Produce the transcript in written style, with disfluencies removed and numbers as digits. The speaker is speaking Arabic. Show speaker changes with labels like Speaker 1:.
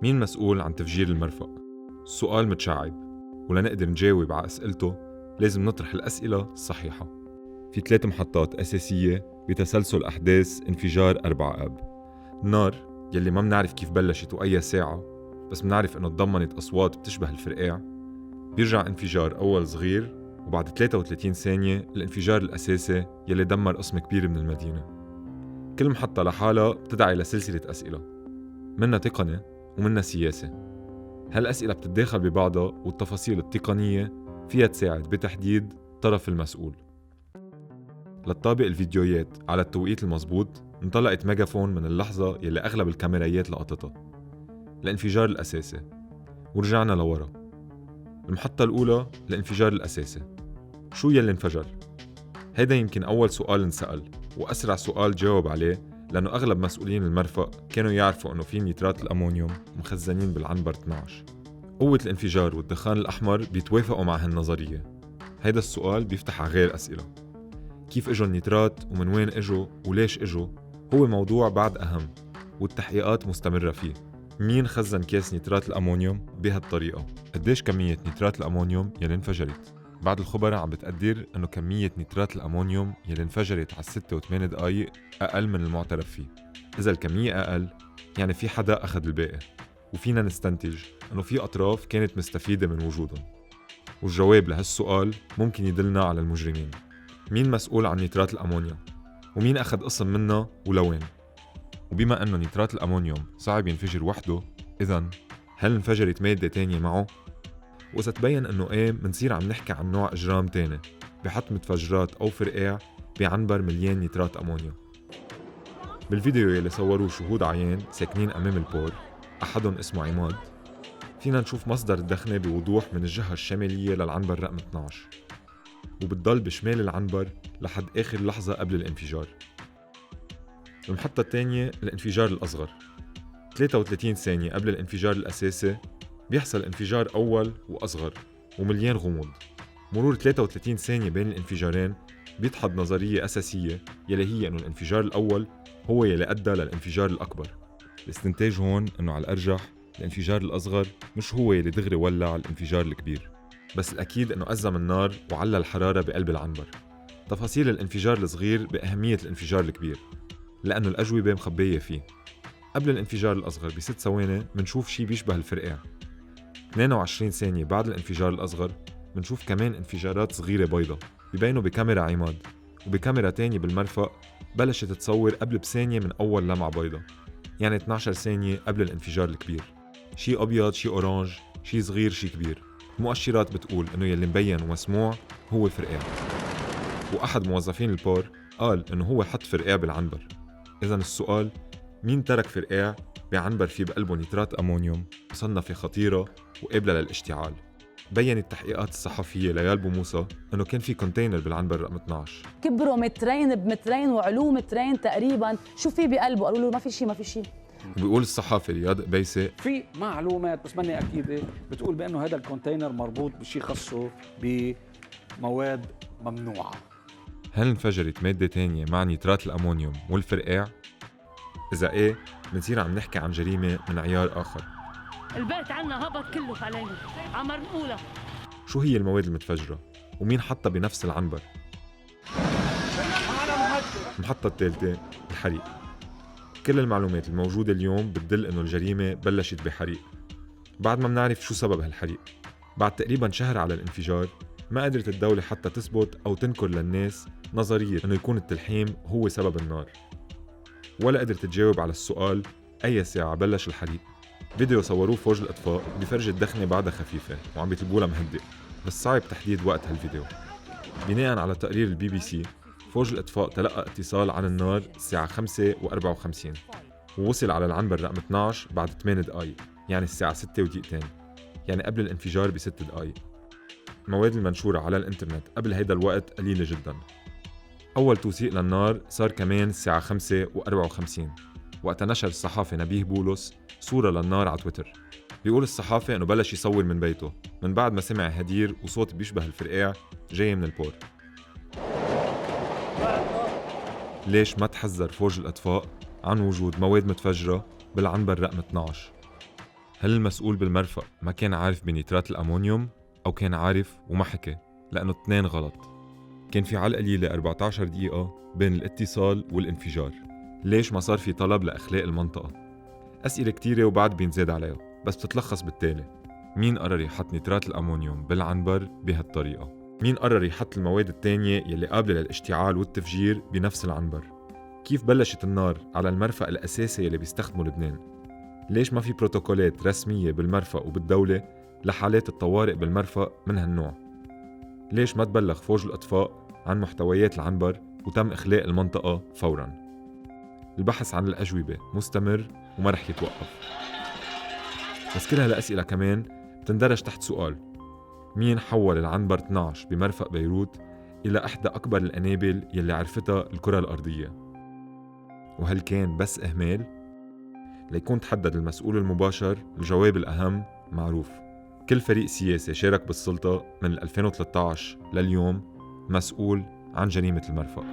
Speaker 1: مين مسؤول عن تفجير المرفأ؟ السؤال متشعب، ولنقدر نجاوب على أسئلته لازم نطرح الأسئلة الصحيحة. في 3 محطات أساسية بتسلسل أحداث انفجار 4 آب. النار يلي ما منعرف كيف بلشت وأي ساعة، بس منعرف إنه تضمنت أصوات بتشبه الفرقاع. بيرجع انفجار أول صغير، وبعد 33 ثانية الانفجار الأساسي يلي دمر قسم كبير من المدينة. كل محطة لحالها بتدعي لسلسلة أسئلة، منها تقنية ومنها سياسة. هالأسئلة بتتداخل ببعضها، والتفاصيل التقنية فيها تساعد بتحديد طرف المسؤول. لتطابق الفيديوهات على التوقيت المضبوط، انطلقت ميجافون من اللحظة يلي أغلب الكاميرايات لقطتها، الانفجار الأساسي. ورجعنا لورا. المحطة الأولى، الانفجار الأساسي. شو يلي انفجر؟ هيدا يمكن أول سؤال انسأل، وأسرع سؤال جاوب عليه، لأنه أغلب مسؤولين المرفأ كانوا يعرفوا أنه في نيترات الأمونيوم مخزنين بالعنبر 12. قوة الانفجار والدخان الأحمر بيتوافقوا مع هالنظرية. هيدا السؤال بيفتح على غير أسئلة. كيف إجوا النيترات ومن وين إجوا وليش إجوا هو موضوع بعد أهم، والتحقيقات مستمرة فيه. مين خزن كيس نيترات الأمونيوم بهالطريقة؟ قديش كمية نيترات الأمونيوم يلي انفجرت؟ بعض الخبراء عم بتقدر أنه كمية نيترات الأمونيوم يلي انفجرت على 6 و8 دقايق أقل من المعترف فيه. إذا الكمية أقل، يعني في حدا أخذ الباقي، وفينا نستنتج أنه في أطراف كانت مستفيدة من وجودهم. والجواب لهالسؤال ممكن يدلنا على المجرمين. مين مسؤول عن نيترات الأمونيوم؟ ومين أخذ قسم منها ولوين؟ وبما أنه نيترات الأمونيوم صعب ينفجر وحده، إذن هل انفجرت مادة تانية معه؟ وإذا تبين أنه إيه، منصير عم نحكي عن نوع إجرام تاني بحط متفجرات أو فرقاع بعنبر مليان نيترات أمونيوم. بالفيديو يلي صوروه شهود عيان ساكنين أمام البور، أحدهم اسمه عماد، فينا نشوف مصدر الدخنة بوضوح من الجهة الشمالية للعنبر رقم 12، وبتضل بشمال العنبر لحد آخر لحظة قبل الانفجار. المحطة الثانية، الانفجار الأصغر. 33 ثانية قبل الانفجار الأساسي بيحصل انفجار أول وأصغر ومليان غموض. مرور 33 ثانية بين الانفجارين بيدحض نظرية أساسية، يلي هي أنه الانفجار الأول هو يلي أدى للانفجار الأكبر. الاستنتاج هون أنه على الأرجح الانفجار الأصغر مش هو يلي دغري ولع الانفجار الكبير، بس الأكيد أنه أزم النار وعلى الحرارة بقلب العنبر. تفاصيل الانفجار الصغير بأهمية الانفجار الكبير، لأنه الأجوبة مخبية فيه. قبل الانفجار الأصغر ب6 ثواني منشوف شي بيشبه الفرقاع. 22 ثانية بعد الانفجار الأصغر منشوف كمان انفجارات صغيرة بيضة ببينوا بكاميرا عماد، وبكاميرا تانية بالمرفأ بلشت تصور قبل بثانية من أول لمعة بيضة، يعني 12 ثانية قبل الانفجار الكبير. شي أبيض، شي أورانج، شي صغير، شي كبير. المؤشرات بتقول إنه يلي مبين ومسموع هو فرقاع. وأحد موظفين البور قال إنه هو حط فرقاع بالعنبر. إذن السؤال، مين ترك فرقاع بعنبر فيه بقلبه نيترات أمونيوم مصنفة خطيرة وقابلة للاشتعال؟ بيّنت التحقيقات الصحفية ليال بو موسى إنه كان في كونتينر بالعنبر رقم 12
Speaker 2: كبروا مترين بمترين وعلوه مترين تقريبا، شو في بقلبه؟ قالوا له ما في شيء.
Speaker 1: وبيقول الصحافي رياض قبيسة
Speaker 3: في معلومات بس ماني أكيدة بتقول بأنه هذا الكونتينر مربوط بشيء خاصه بمواد ممنوعة.
Speaker 1: هل انفجرت مادة تانية مع نيترات الأمونيوم والفرقاع؟ إذا إيه، منصير عم نحكي عن جريمة من عيار آخر.
Speaker 4: البيت عنا هبط كله علينا عمر أولى.
Speaker 1: شو هي المواد المتفجرة؟ ومين حطها بنفس العنبر؟ المحطة الثالثة، الحريق. كل المعلومات الموجودة اليوم بتدل إنه الجريمة بلشت بحريق. بعد ما منعرف شو سبب هالحريق. بعد تقريباً شهر على الانفجار، ما قدرت الدولة حتى تثبت أو تنكر للناس نظرية إنه يكون التلحيم هو سبب النار، ولا قدرت تجاوب على السؤال أي ساعة بلش الحريق. فيديو صوروه فوج الإطفاء بفرج الدخنة بعدها خفيفة وعم بيطلبوا لها مهدئ، بس صعب تحديد وقت هالفيديو. بناءً على تقرير البي بي سي، فوج الإطفاء تلقى اتصال عن النار الساعة 5:54، ووصل على العنبر رقم 12 بعد 8 دقايق، يعني الساعة 6 ودقيقتين، يعني قبل الانفجار ب6 دقايق. المواد المنشورة على الانترنت قبل هيدا الوقت قليلة جداً. أول توثيق للنار صار كمان الساعة 5:54، وقت نشر الصحافي نبيه بولس صورة للنار على تويتر. بيقول الصحافي إنه بلش يصور من بيته من بعد ما سمع هدير وصوت بيشبه الفرقاع جاي من البور. ليش ما تحذر فوج الإطفاء عن وجود مواد متفجرة بالعنبر رقم 12؟ هل المسؤول بالمرفأ ما كان عارف بنيترات الأمونيوم أو كان عارف وما حكى؟ لأنه اثنين غلط. كان في على القليلة 14 دقيقة بين الاتصال والانفجار. ليش ما صار في طلب لإخلاء المنطقة؟ أسئلة كتيرة وبعد بينزاد عليها، بس بتتلخص بالتالي: مين قرر يحط نيترات الأمونيوم بالعنبر بهالطريقة؟ مين قرر يحط المواد التانية يلي قابلة للاشتعال والتفجير بنفس العنبر؟ كيف بلشت النار على المرفأ الأساسي يلي بيستخدمه لبنان؟ ليش ما في بروتوكولات رسمية بالمرفأ وبالدولة لحالات الطوارئ بالمرفأ من هالنوع؟ ليش ما تبلغ فوج الإطفاء عن محتويات العنبر وتم إخلاء المنطقة فوراً؟ البحث عن الأجوبة مستمر وما رح يتوقف. بس كل هالأسئلة كمان بتندرج تحت سؤال: مين حول العنبر 12 بمرفأ بيروت إلى إحدى أكبر الأنابل يلي عرفتها الكرة الأرضية؟ وهل كان بس إهمال؟ ليكون تحدد المسؤول المباشر، الجواب الأهم معروف: كل فريق سياسي شارك بالسلطة من 2013 لليوم مسؤول عن جريمة المرفأ.